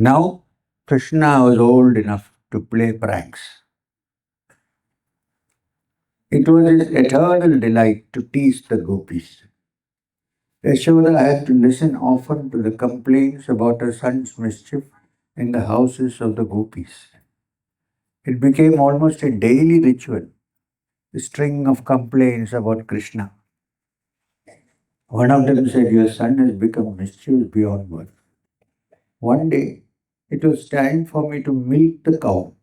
Now, Krishna was old enough to play pranks. It was his eternal delight to tease the gopis. Yashoda had to listen often to the complaints about her son's mischief in the houses of the gopis. It became almost a daily ritual, a string of complaints about Krishna. One of them said, "Your son has become mischievous beyond words. One day, it was time for me to milk the cow.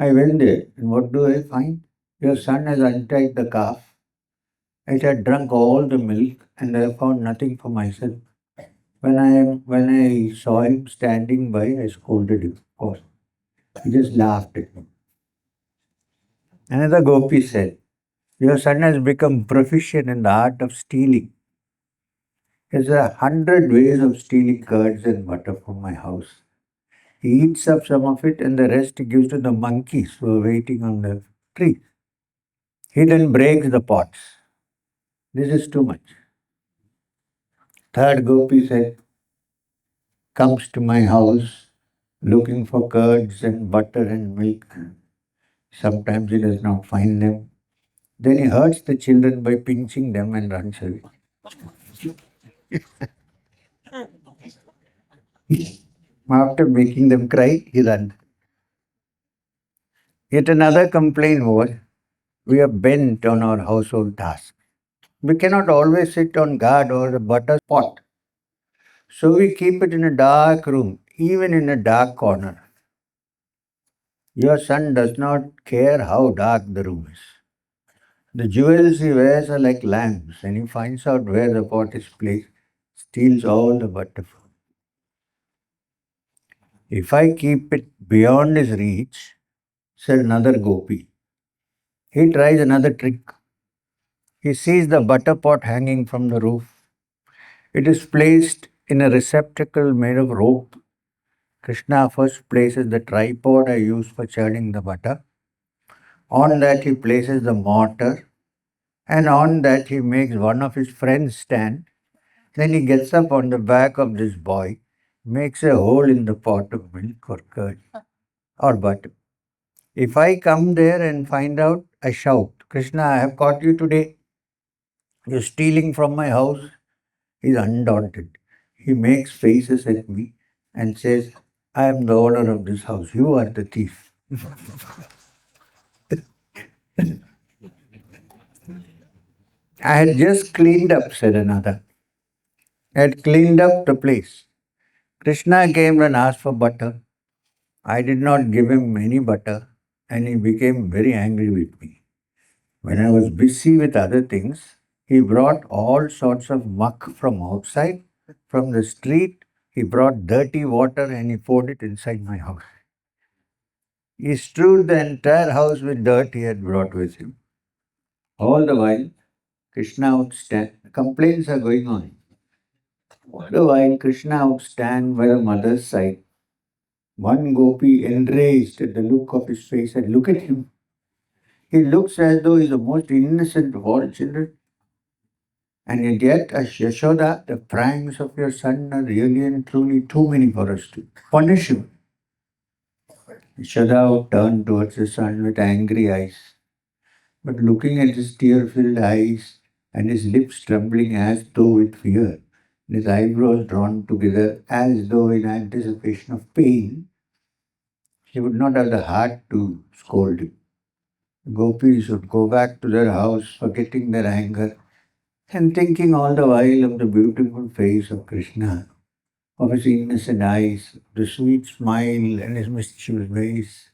I went there, and what do I find? Your son has untied the calf. It had drunk all the milk, and I found nothing for myself. When I saw him standing by, I scolded him. Of course, he just laughed at me." Another gopi said, "Your son has become proficient in the art of stealing. There's 100 ways of stealing curds and butter from my house. He eats up some of it and the rest he gives to the monkeys who are waiting on the tree. He then breaks the pots. This is too much." Third gopi said, "Comes to my house looking for curds and butter and milk. Sometimes he does not find them. Then he hurts the children by pinching them and runs away." After making them cry, he runs. Yet another complaint was, we are bent on our household tasks. We cannot always sit on guard over the butter pot. So we keep it in a dark room, even in a dark corner. Your son does not care how dark the room is. The jewels he wears are like lamps, and he finds out where the pot is placed, steals all the butter. If I keep it beyond his reach, said another gopi, he tries another trick. He sees the butter pot hanging from the roof. It is placed in a receptacle made of rope. Krishna first places the tripod I use for churning the butter. On that he places the mortar, and on that he makes one of his friends stand. Then he gets up on the back of this boy, makes a hole in the pot of milk or curd or butter. If I come there and find out, I shout, "Krishna, I have caught you today. You're stealing from my house." He's undaunted. He makes faces at me and says, "I am the owner of this house. You are the thief." "I had just cleaned up," said another. "I had cleaned up the place. Krishna came and asked for butter. I did not give him any butter, and he became very angry with me. When I was busy with other things, he brought all sorts of muck from outside, from the street. He brought dirty water and he poured it inside my house. He strewed the entire house with dirt he had brought with him. All the while, Krishna would stand. Complaints are going on. All the while, Krishna would stand by the mother's side. One gopi, enraged at the look of his face, said, "Look at him. He looks as though he is the most innocent of all children. And yet, as Yashoda, the pranks of your son are really and truly too many for us to punish him." Yashoda turned towards the son with angry eyes. But looking at his tear-filled eyes and his lips trembling as though with fear, and his eyebrows drawn together as though in anticipation of pain, she would not have the heart to scold him. The gopis would go back to their house, forgetting their anger, and thinking all the while of the beautiful face of Krishna, of his innocent eyes, the sweet smile and his mischievous ways.